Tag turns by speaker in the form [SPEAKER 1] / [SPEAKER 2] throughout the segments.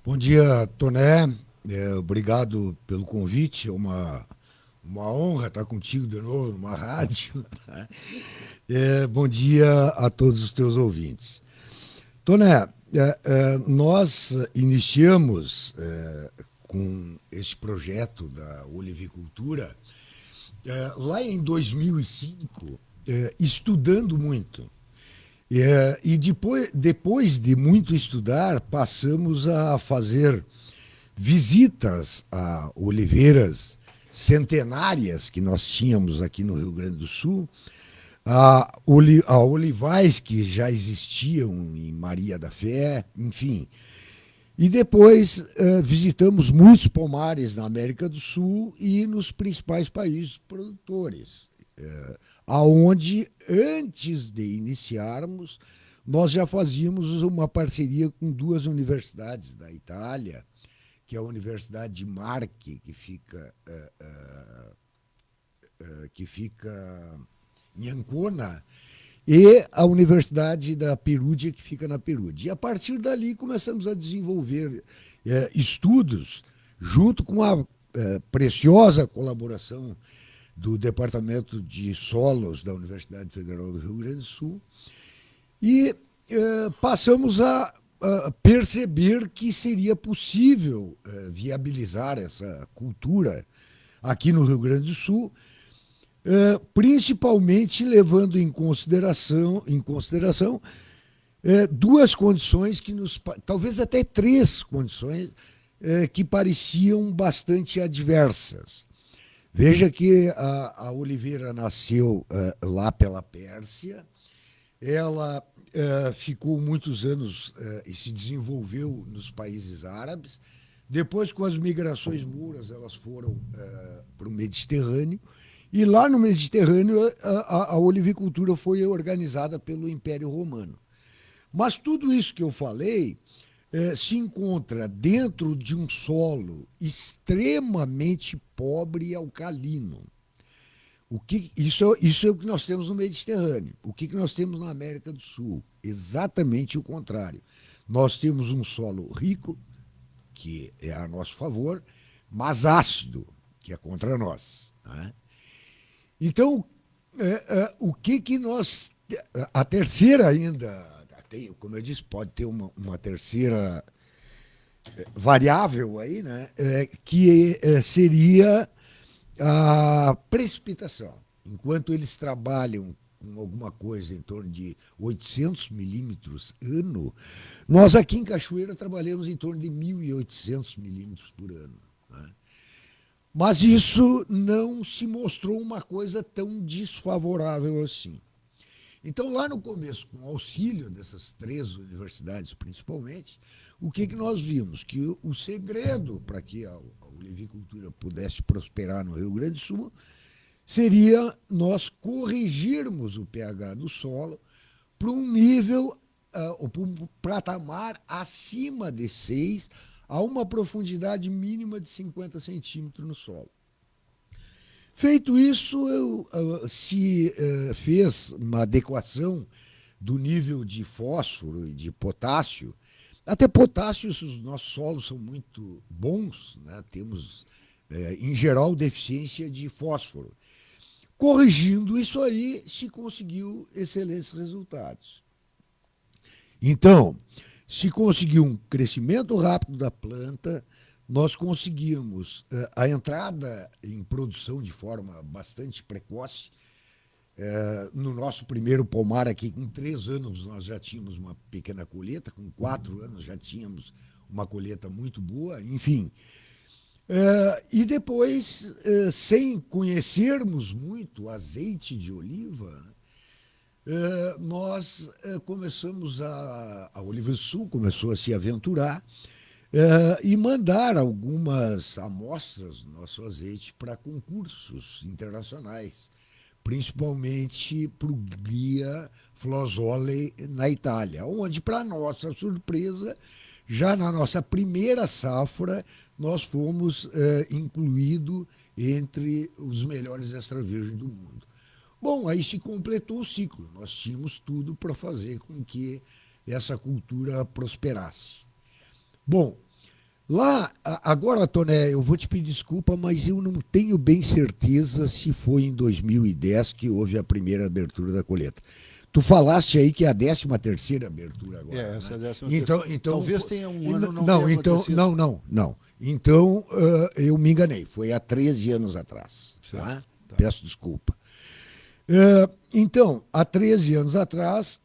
[SPEAKER 1] Bom dia, Toné. Obrigado pelo convite. É uma honra estar contigo de novo numa rádio. Bom dia a todos os teus ouvintes. Toné, nós iniciamos com esse projeto da olivicultura lá em 2005, estudando muito. E depois de muito estudar, passamos a fazer visitas a oliveiras centenárias que nós tínhamos aqui no Rio Grande do Sul, a olivais que já existiam em Maria da Fé, enfim. E depois visitamos muitos pomares na América do Sul e nos principais países produtores, aonde antes de iniciarmos nós já fazíamos uma parceria com duas universidades da Itália, que é a Universidade de Marche, que fica em Ancona, e a Universidade da Perúdia, que fica na Perúdia. E a partir dali começamos a desenvolver estudos, junto com a preciosa colaboração do Departamento de Solos da Universidade Federal do Rio Grande do Sul, e passamos a perceber que seria possível viabilizar essa cultura aqui no Rio Grande do Sul, principalmente levando em consideração duas condições que talvez até três condições que pareciam bastante adversas. Veja que a oliveira nasceu lá pela Pérsia, ela ficou muitos anos e se desenvolveu nos países árabes. Depois, com as migrações mouras, elas foram para o Mediterrâneo. E lá no Mediterrâneo, a olivicultura foi organizada pelo Império Romano. Mas tudo isso que eu falei se encontra dentro de um solo extremamente pobre e alcalino. Isso é o que nós temos no Mediterrâneo. O que nós temos na América do Sul? Exatamente o contrário. Nós temos um solo rico, que é a nosso favor, mas ácido, que é contra nós. Né? Então, o que nós. A terceira ainda, como eu disse, pode ter uma terceira variável aí, né? Que seria a precipitação. Enquanto eles trabalham com alguma coisa em torno de 800 milímetros ano, nós aqui em Cachoeira trabalhamos em torno de 1.800 milímetros por ano. Né? Mas isso não se mostrou uma coisa tão desfavorável assim. Então, lá no começo, com o auxílio dessas três universidades principalmente, o que nós vimos? Que o segredo para que a olivicultura pudesse prosperar no Rio Grande do Sul seria nós corrigirmos o pH do solo para um nível, ou para um patamar acima de 6, a uma profundidade mínima de 50 centímetros no solo. Feito isso, se fez uma adequação do nível de fósforo e de potássio. Até potássio, os nossos solos são muito bons, né? Temos, em geral, deficiência de fósforo. Corrigindo isso aí, se conseguiu excelentes resultados. Então, se conseguiu um crescimento rápido da planta, nós conseguimos a entrada em produção de forma bastante precoce. No nosso primeiro pomar aqui, com 3 anos, nós já tínhamos uma pequena colheita, com 4 anos já tínhamos uma colheita muito boa, enfim. E depois, sem conhecermos muito azeite de oliva, nós começamos a Oliva Sul começou a se aventurar e mandar algumas amostras do nosso azeite para concursos internacionais, principalmente para o Guia Flosole na Itália, onde, para nossa surpresa, já na nossa primeira safra, nós fomos incluídos entre os melhores extra virgens do mundo. Bom, aí se completou o ciclo. Nós tínhamos tudo para fazer com que essa cultura prosperasse. Bom, Lá, agora, Toné, eu vou te pedir desculpa, mas eu não tenho bem certeza se foi em 2010 que houve a primeira abertura da colheita. Tu falaste aí que é a 13ª abertura agora,
[SPEAKER 2] Essa
[SPEAKER 1] né?
[SPEAKER 2] é a 13ª.
[SPEAKER 1] Então,
[SPEAKER 2] Talvez tenha um ano não
[SPEAKER 1] não,
[SPEAKER 2] tenha
[SPEAKER 1] então,
[SPEAKER 2] acontecido.
[SPEAKER 1] não. Então, eu me enganei. Foi há 13 anos atrás,
[SPEAKER 2] Certo.
[SPEAKER 1] tá?
[SPEAKER 2] Tá.
[SPEAKER 1] Peço desculpa. Então, há 13 anos atrás,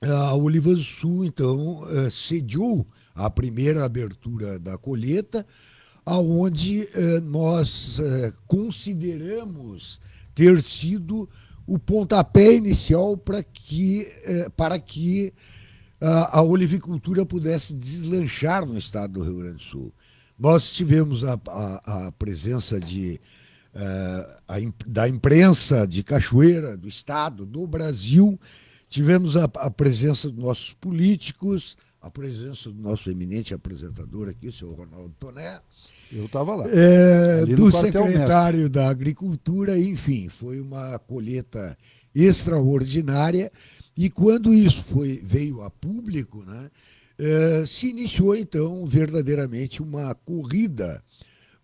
[SPEAKER 1] a Olivas do Sul, então, sediou a primeira abertura da colheita, aonde nós consideramos ter sido o pontapé inicial para que a olivicultura pudesse deslanchar no estado do Rio Grande do Sul. Nós tivemos a presença da imprensa de Cachoeira, do estado, do Brasil, tivemos a presença dos nossos políticos, a presença do nosso eminente apresentador aqui, o senhor Ronaldo Toné,
[SPEAKER 2] Eu estava lá, ali no
[SPEAKER 1] do
[SPEAKER 2] quartel-mestre.
[SPEAKER 1] secretário da Agricultura, enfim, foi uma colheita extraordinária. E quando isso veio a público, né, se iniciou então verdadeiramente uma corrida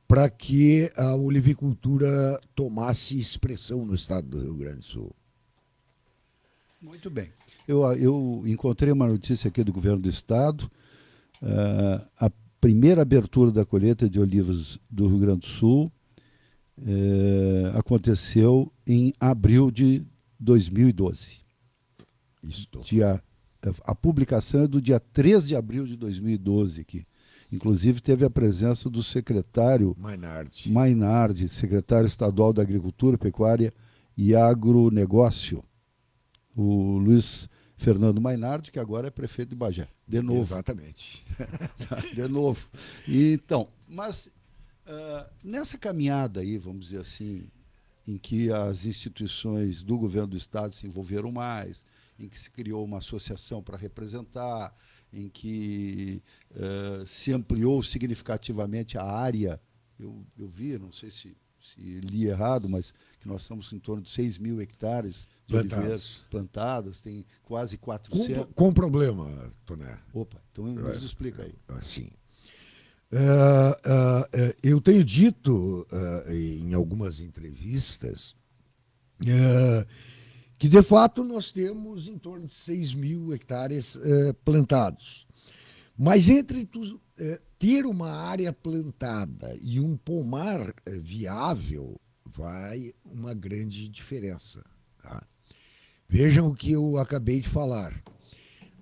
[SPEAKER 1] para que a olivicultura tomasse expressão no estado do Rio Grande do Sul.
[SPEAKER 2] Muito bem. Eu encontrei uma notícia aqui do governo do estado. A primeira abertura da colheita de olivas do Rio Grande do Sul aconteceu em abril de 2012.
[SPEAKER 1] Isto.
[SPEAKER 2] A publicação é do dia 3 de abril de 2012 aqui. Inclusive teve a presença do secretário
[SPEAKER 1] Mainardi.
[SPEAKER 2] Mainardi, secretário estadual da Agricultura, Pecuária e Agronegócio, o Luiz Fernando Mainardi, que agora é prefeito de Bagé. De novo.
[SPEAKER 1] Exatamente.
[SPEAKER 2] De novo. Então, mas nessa caminhada aí, vamos dizer assim, em que as instituições do governo do estado se envolveram mais, em que se criou uma associação para representar, em que se ampliou significativamente a área. Eu vi, não sei se li errado, mas que nós estamos em torno de 6 mil hectares de oliveiras plantadas, tem quase 400.
[SPEAKER 1] Com problema, Toné.
[SPEAKER 2] Opa, então nos explica aí.
[SPEAKER 1] Assim. Eu tenho dito em algumas entrevistas que, de fato, nós temos em torno de 6 mil hectares plantados. Mas entre ter uma área plantada e um pomar viável, vai uma grande diferença. Tá? Vejam o que eu acabei de falar.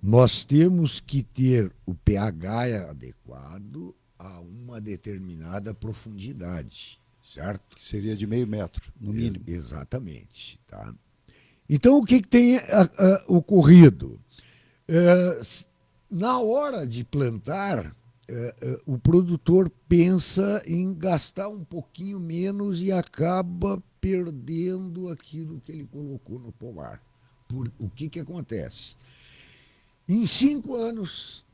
[SPEAKER 1] Nós temos que ter o pH adequado a uma determinada profundidade, certo?
[SPEAKER 2] Que seria de meio metro, no mínimo.
[SPEAKER 1] Exatamente. Tá? Então, o que tem ocorrido? Na hora de plantar, o produtor pensa em gastar um pouquinho menos e acaba perdendo aquilo que ele colocou no pomar. O que acontece? Em 5 anos,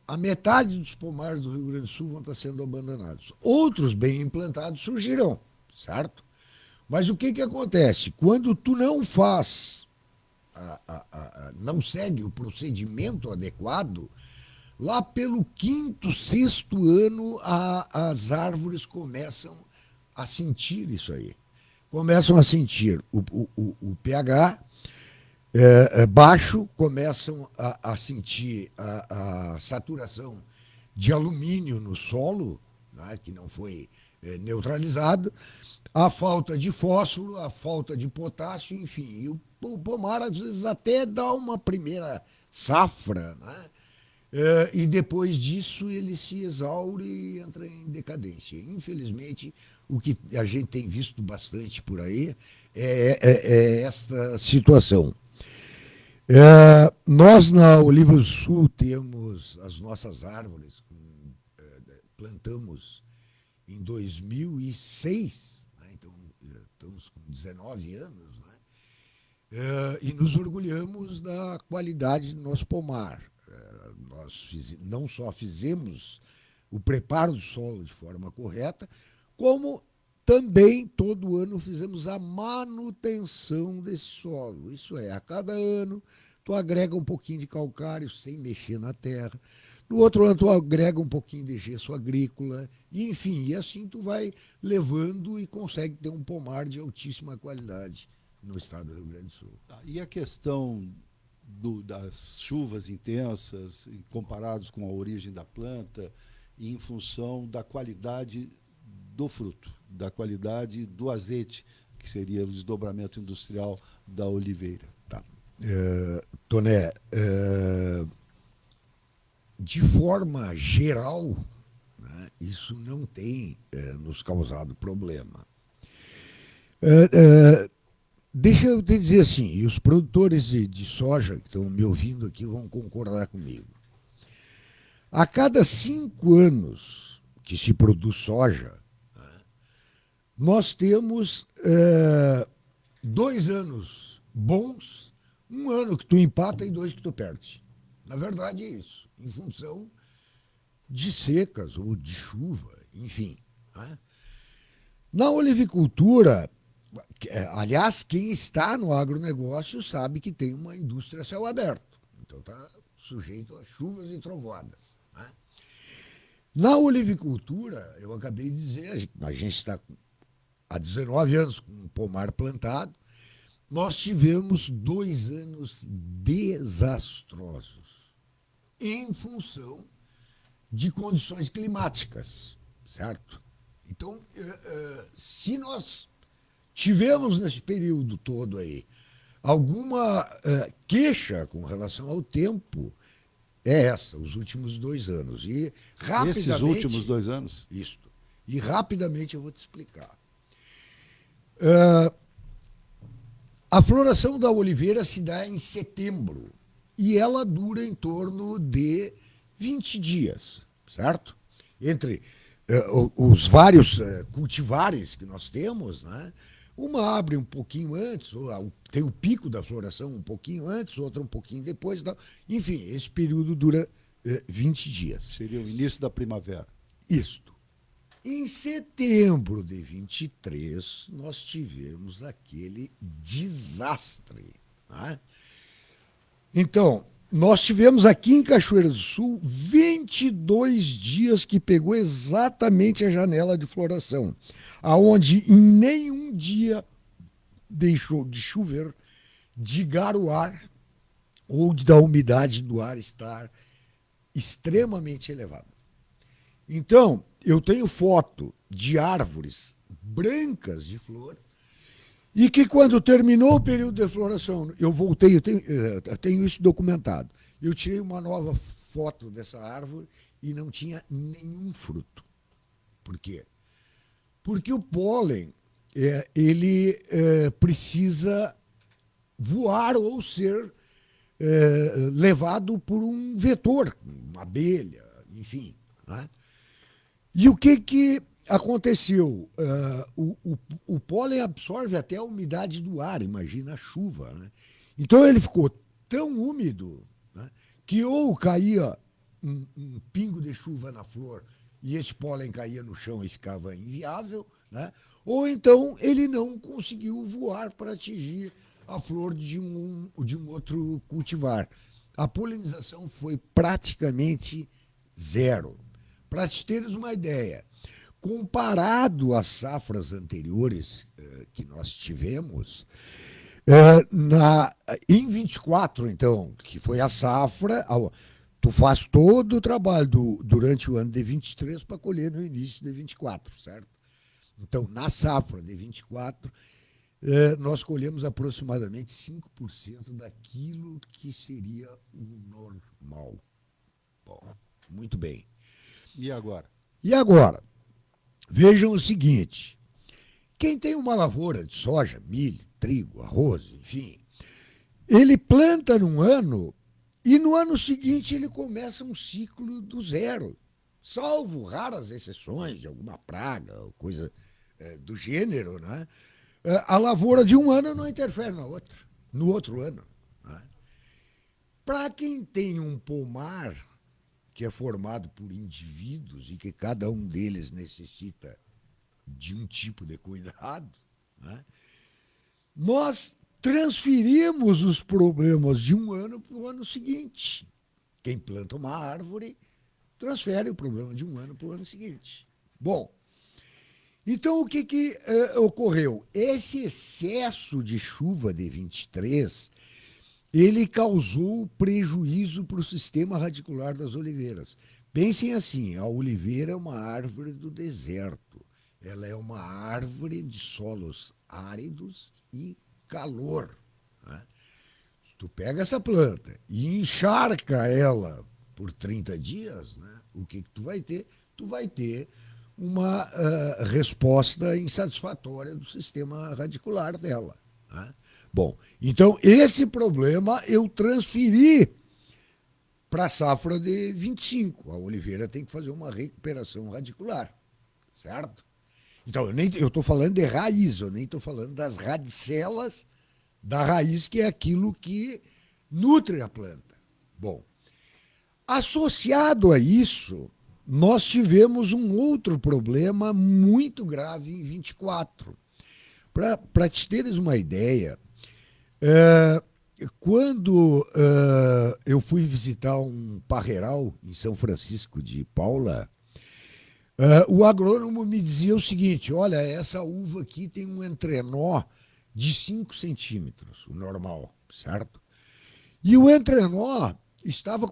[SPEAKER 1] a metade dos pomares do Rio Grande do Sul vão estar sendo abandonados. Outros bem implantados surgirão, certo? Mas o que acontece? Quando tu não faz, não segue o procedimento adequado, lá pelo quinto, sexto ano, as árvores começam a sentir isso aí. Começam a sentir o pH baixo, começam a sentir a saturação de alumínio no solo, né, que não foi neutralizado, a falta de fósforo, a falta de potássio, enfim. E o pomar, às vezes, até dá uma primeira safra, né? E depois disso ele se exaure e entra em decadência. Infelizmente, o que a gente tem visto bastante por aí é esta situação. Nós na Oliva do Sul temos as nossas árvores, plantamos em 2006, né? Então estamos com 19 anos, né? E nos orgulhamos da qualidade do nosso pomar. Nós não só fizemos o preparo do solo de forma correta, como também todo ano fizemos a manutenção desse solo. Isso é, a cada ano tu agrega um pouquinho de calcário sem mexer na terra, no outro ano tu agrega um pouquinho de gesso agrícola, e enfim, e assim tu vai levando e consegue ter um pomar de altíssima qualidade no estado do Rio Grande do Sul.
[SPEAKER 2] E a questão das chuvas intensas, comparados com a origem da planta, e em função da qualidade do fruto, da qualidade do azeite, que seria o desdobramento industrial da oliveira.
[SPEAKER 1] Tá. Toné, de forma geral, né, isso não tem nos causado problema. Deixa eu te dizer assim, e os produtores de soja que estão me ouvindo aqui vão concordar comigo. A cada 5 anos que se produz soja, né, nós temos 2 anos bons, um ano que tu empata e 2 que tu perde. Na verdade é isso, em função de secas ou de chuva, enfim. Né? Na olivicultura, aliás, quem está no agronegócio sabe que tem uma indústria a céu aberto. Então está sujeito a chuvas e trovoadas. Né? Na olivicultura, eu acabei de dizer, a gente está há 19 anos com um pomar plantado, nós tivemos 2 anos desastrosos em função de condições climáticas, certo? Então, se nós tivemos nesse período todo aí alguma queixa com relação ao tempo, é essa, os últimos 2 anos. E rapidamente...
[SPEAKER 2] Esses últimos 2 anos?
[SPEAKER 1] Isso. E rapidamente eu vou te explicar. A floração da oliveira se dá em setembro e ela dura em torno de 20 dias, certo? Entre os vários cultivares que nós temos, né? Uma abre um pouquinho antes, tem o pico da floração um pouquinho antes, outra um pouquinho depois. Enfim, esse período dura 20 dias.
[SPEAKER 2] Seria o início da primavera.
[SPEAKER 1] Isto. Em setembro de 23, nós tivemos aquele desastre. Né? Então, nós tivemos aqui em Cachoeira do Sul 22 dias que pegou exatamente a janela de floração, aonde em nenhum dia deixou de chover, de garoar ou da umidade do ar estar extremamente elevada. Então, eu tenho foto de árvores brancas de flor e que quando terminou o período de floração, eu voltei, eu tenho isso documentado. Eu tirei uma nova foto dessa árvore e não tinha nenhum fruto. Por quê? Porque o pólen, ele precisa voar ou ser levado por um vetor, uma abelha, enfim. Né? E o que aconteceu? O pólen absorve até a umidade do ar, imagina a chuva. Né? Então ele ficou tão úmido, né, que ou caía um pingo de chuva na flor e esse pólen caía no chão e ficava inviável, né? Ou então ele não conseguiu voar para atingir a flor de um outro cultivar. A polinização foi praticamente zero. Para te teres uma ideia, comparado às safras anteriores que nós tivemos, em 24, então, que foi a safra, tu faz todo o trabalho durante o ano de 23 para colher no início de 24, certo? Então, na safra de 24, nós colhemos aproximadamente 5% daquilo que seria o normal. Bom, muito bem.
[SPEAKER 2] E agora?
[SPEAKER 1] E agora? Vejam o seguinte, quem tem uma lavoura de soja, milho, trigo, arroz, enfim, ele planta num ano e no ano seguinte ele começa um ciclo do zero, salvo raras exceções de alguma praga, coisa do gênero, né? A lavoura de um ano não interfere no outro ano. Né? Para quem tem um pomar que é formado por indivíduos e que cada um deles necessita de um tipo de cuidado, né? Nós transferimos os problemas de um ano para o ano seguinte. Quem planta uma árvore transfere o problema de um ano para o ano seguinte. Bom, então o que ocorreu? Esse excesso de chuva de 23, ele causou prejuízo para o sistema radicular das oliveiras. Pensem assim, a oliveira é uma árvore do deserto. Ela é uma árvore de solos áridos e calor. Né? Tu pega essa planta e encharca ela por 30 dias, né? O que tu vai ter? Tu vai ter uma resposta insatisfatória do sistema radicular dela. Né? Bom, então esse problema eu transferi para a safra de 25. A oliveira tem que fazer uma recuperação radicular, certo? Então, eu estou falando de raiz, eu nem estou falando das radicelas da raiz, que é aquilo que nutre a planta. Bom, associado a isso, nós tivemos um outro problema muito grave em 24. Para te teres uma ideia, quando eu fui visitar um parreiral em São Francisco de Paula, o agrônomo me dizia o seguinte: olha, essa uva aqui tem um entrenó de 5 centímetros, o normal, certo? E o entrenó estava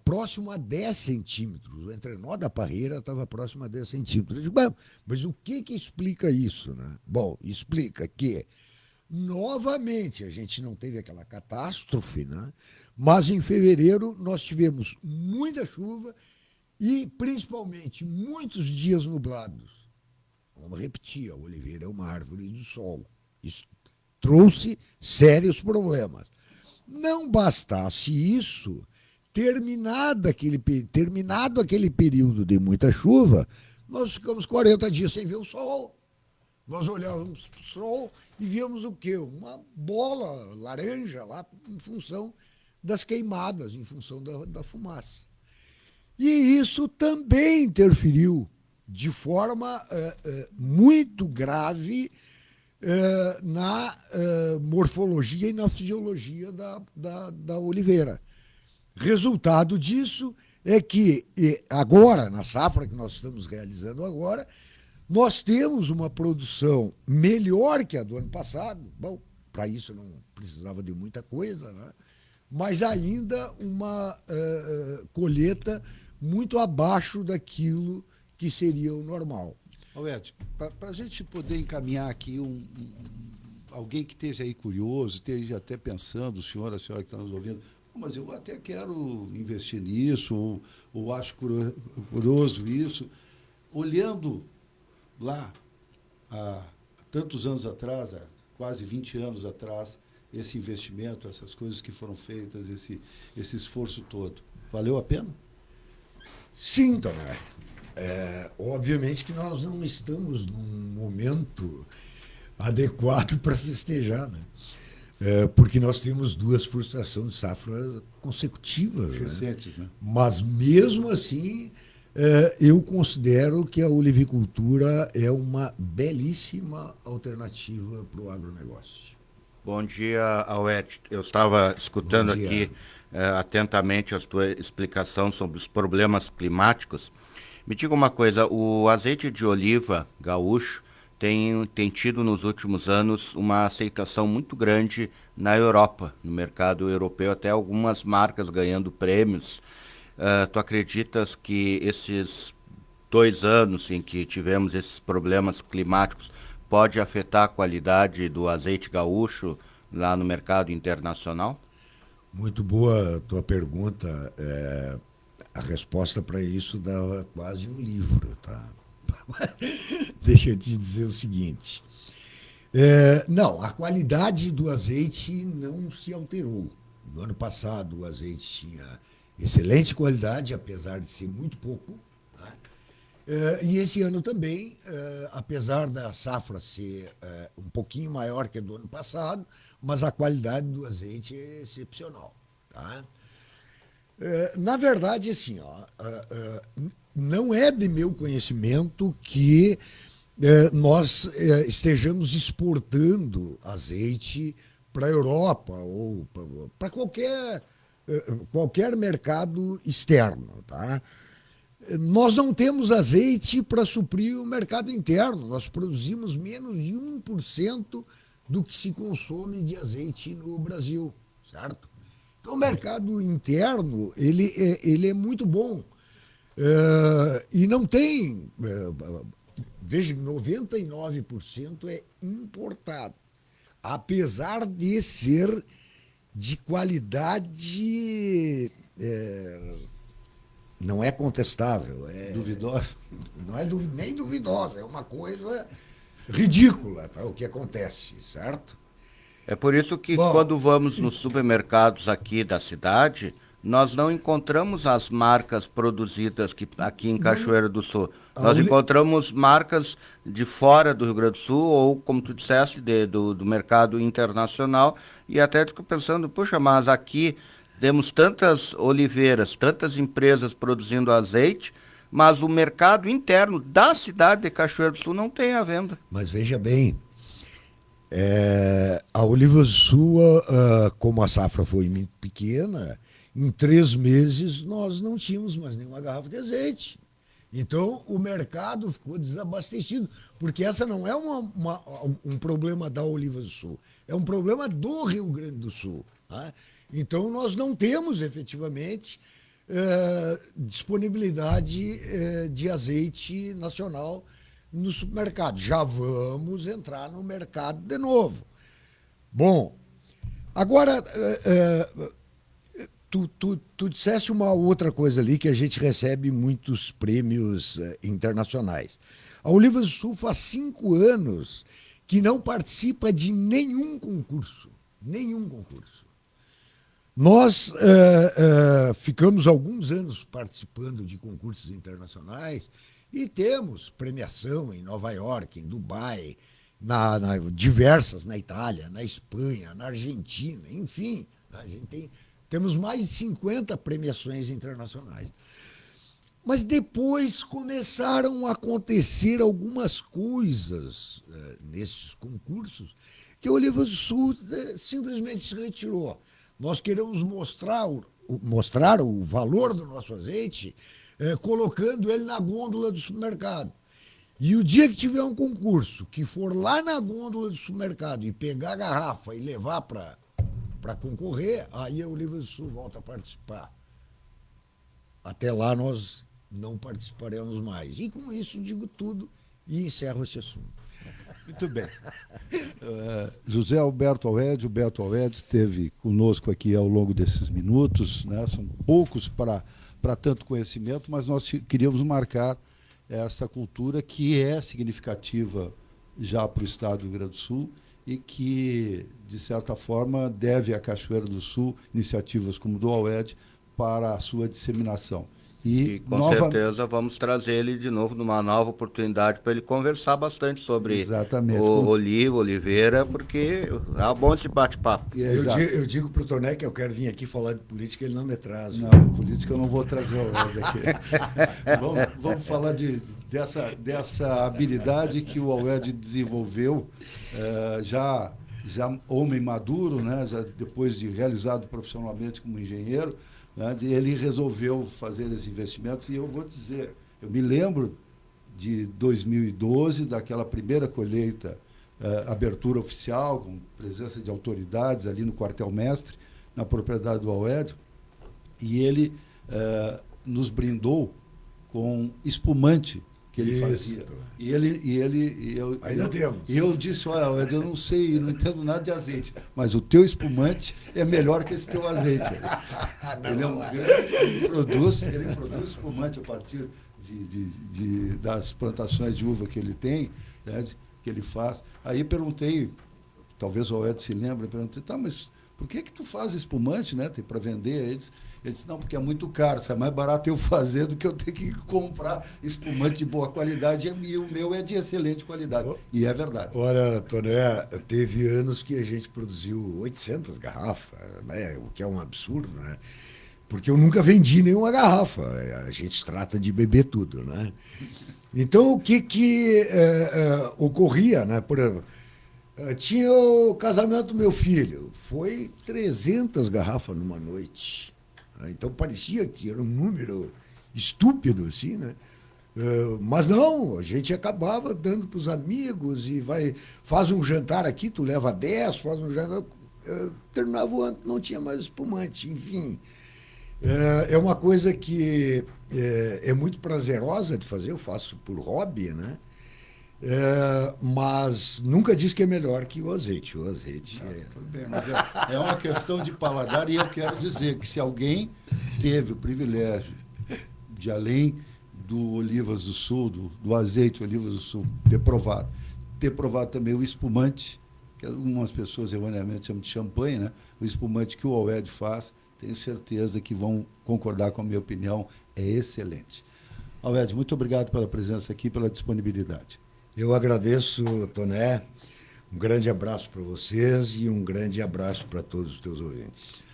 [SPEAKER 1] próximo a 10 centímetros. O entrenó da parreira estava próximo a 10 centímetros. Eu digo, mas o que explica isso? Né? Bom, explica que, novamente, a gente não teve aquela catástrofe, né? Mas em fevereiro nós tivemos muita chuva e, principalmente, muitos dias nublados. Vamos repetir, a oliveira é uma árvore do sol. Isso trouxe sérios problemas. Não bastasse isso, terminado aquele período de muita chuva, nós ficamos 40 dias sem ver o sol. Nós olhávamos para o sol e víamos o quê? Uma bola laranja lá em função das queimadas, em função da fumaça. E isso também interferiu de forma muito grave na morfologia e na fisiologia da oliveira. Resultado disso é que agora, na safra que nós estamos realizando agora, nós temos uma produção melhor que a do ano passado. Bom, para isso não precisava de muita coisa, né? Mas ainda uma colheita muito abaixo daquilo que seria o normal.
[SPEAKER 2] Edson, para a gente poder encaminhar aqui alguém que esteja aí curioso, esteja até pensando, a senhora que está nos ouvindo, mas eu até quero investir nisso, ou acho curioso isso, olhando lá, há tantos anos atrás, há quase 20 anos atrás, esse investimento, essas coisas que foram feitas, esse esforço todo, valeu a pena?
[SPEAKER 1] Sim, Tomé. Obviamente que nós não estamos num momento adequado para festejar, né? Porque nós temos 2 frustrações de safra consecutivas.
[SPEAKER 2] Recentes, né?
[SPEAKER 1] Mas mesmo assim, eu considero que a olivicultura é uma belíssima alternativa para o agronegócio.
[SPEAKER 3] Bom dia, Auete. Eu estava escutando aqui atentamente a tua explicação sobre os problemas climáticos. Me diga uma coisa, o azeite de oliva gaúcho tem tido nos últimos anos uma aceitação muito grande na Europa, no mercado europeu, até algumas marcas ganhando prêmios. Tu acreditas que esses 2 anos em que tivemos esses problemas climáticos pode afetar a qualidade do azeite gaúcho lá no mercado internacional?
[SPEAKER 1] Muito boa a tua pergunta. A resposta para isso dá quase um livro, tá? Deixa eu te dizer o seguinte. Não, a qualidade do azeite não se alterou. No ano passado o azeite tinha excelente qualidade, apesar de ser muito pouco. E esse ano também, apesar da safra ser um pouquinho maior que a do ano passado, mas a qualidade do azeite é excepcional. Tá? Na verdade, assim, não é de meu conhecimento que nós estejamos exportando azeite para a Europa ou para qualquer mercado externo. Tá? nós não temos azeite para suprir o mercado interno. Nós produzimos menos de 1% do que se consome de azeite no Brasil, certo? Então, o mercado interno, ele é muito bom. E não tem... veja, 99% é importado. Apesar de ser de qualidade... não é contestável.
[SPEAKER 2] Duvidosa?
[SPEAKER 1] Não é nem duvidosa, é uma coisa ridícula, tá, o que acontece, certo?
[SPEAKER 3] É por isso que
[SPEAKER 1] Bom,
[SPEAKER 3] quando vamos nos supermercados aqui da cidade, nós não encontramos as marcas produzidas aqui em Cachoeira do Sul. Nós encontramos marcas de fora do Rio Grande do Sul, ou, como tu disseste, do mercado internacional, e até fico pensando, puxa, mas aqui temos tantas oliveiras, tantas empresas produzindo azeite, mas o mercado interno da cidade de Cachoeira do Sul não tem à venda.
[SPEAKER 1] Mas veja bem, a Oliva do Sul, como a safra foi muito pequena, em 3 meses nós não tínhamos mais nenhuma garrafa de azeite. Então o mercado ficou desabastecido, porque essa não é um problema da Oliva do Sul, é um problema do Rio Grande do Sul. Tá? Então nós não temos efetivamente disponibilidade de azeite nacional no supermercado. Já vamos entrar no mercado de novo. Bom, agora, tu disseste uma outra coisa ali, que a gente recebe muitos prêmios internacionais. A Oliva do Sul faz 5 anos que não participa de nenhum concurso. Nenhum concurso. Nós ficamos alguns anos participando de concursos internacionais e temos premiação em Nova York, em Dubai, diversas na Itália, na Espanha, na Argentina, enfim. A gente temos mais de 50 premiações internacionais. Mas depois começaram a acontecer algumas coisas nesses concursos que a Oliva do Sul simplesmente se retirou. Nós queremos mostrar o valor do nosso azeite colocando ele na gôndola do supermercado. E o dia que tiver um concurso, que for lá na gôndola do supermercado e pegar a garrafa e levar para concorrer, aí a Oliva do Sul volta a participar. Até lá nós não participaremos mais. E com isso digo tudo e encerro esse assunto.
[SPEAKER 2] Muito bem. José Alberto Auede, o Beto Auede esteve conosco aqui ao longo desses minutos, né? São poucos para tanto conhecimento, mas nós queríamos marcar essa cultura que é significativa já para o estado do Rio Grande do Sul e que, de certa forma, deve à Cachoeira do Sul iniciativas como do Auede para a sua disseminação.
[SPEAKER 3] E com certeza vamos trazer ele de novo numa nova oportunidade para ele conversar bastante sobre oliveira, porque é bom esse bate-papo.
[SPEAKER 1] Eu digo para o Toné que eu quero vir aqui falar de política, ele não me traz.
[SPEAKER 2] Não, política eu não vou trazer hoje aqui. vamos falar dessa habilidade que o Auede desenvolveu, já homem maduro, né, já depois de realizado profissionalmente como engenheiro, né, ele resolveu fazer esses investimentos. E eu vou dizer, eu me lembro de 2012, daquela primeira colheita, abertura oficial, com presença de autoridades ali no quartel-mestre, na propriedade do Auede, e ele nos brindou com espumante que ele fazia.
[SPEAKER 1] Ainda temos.
[SPEAKER 2] E eu disse, olha, eu não sei, não entendo nada de azeite, mas o teu espumante é melhor que esse teu azeite. Ele produz espumante a partir das plantações de uva que ele tem, né, que ele faz. Aí perguntei, talvez o Auede se lembre, perguntei, tá, mas por que tu faz espumante, né? Tem para vender? Ele disse, não, porque é muito caro, é mais barato eu fazer do que eu ter que comprar espumante de boa qualidade, e o meu é de excelente qualidade. E é verdade.
[SPEAKER 1] Olha, Toné, teve anos que a gente produziu 800 garrafas, né? O que é um absurdo, né? Porque eu nunca vendi nenhuma garrafa. A gente trata de beber tudo, né? Então, o que ocorria, né? Por exemplo, tinha o casamento do meu filho, foi 300 garrafas numa noite. Então parecia que era um número estúpido, assim, né? Mas não, a gente acabava dando para os amigos e faz um jantar aqui, tu leva 10, faz um jantar. Terminava o ano, não tinha mais espumante, enfim. É uma coisa que é muito prazerosa de fazer, eu faço por hobby, né? Mas nunca diz que é melhor que o azeite. O azeite
[SPEAKER 2] Tudo bem, mas é uma questão de paladar e eu quero dizer que se alguém teve o privilégio de, além do Olivas do Sul, do azeite Olivas do Sul, ter provado também o espumante, que algumas pessoas erroneamente chamam de champanhe, né? O espumante que o Alwed faz, tenho certeza que vão concordar com a minha opinião, é excelente. Alwed, muito obrigado pela presença aqui, pela disponibilidade.
[SPEAKER 1] Eu agradeço, Toné. Um grande abraço para vocês e um grande abraço para todos os teus ouvintes.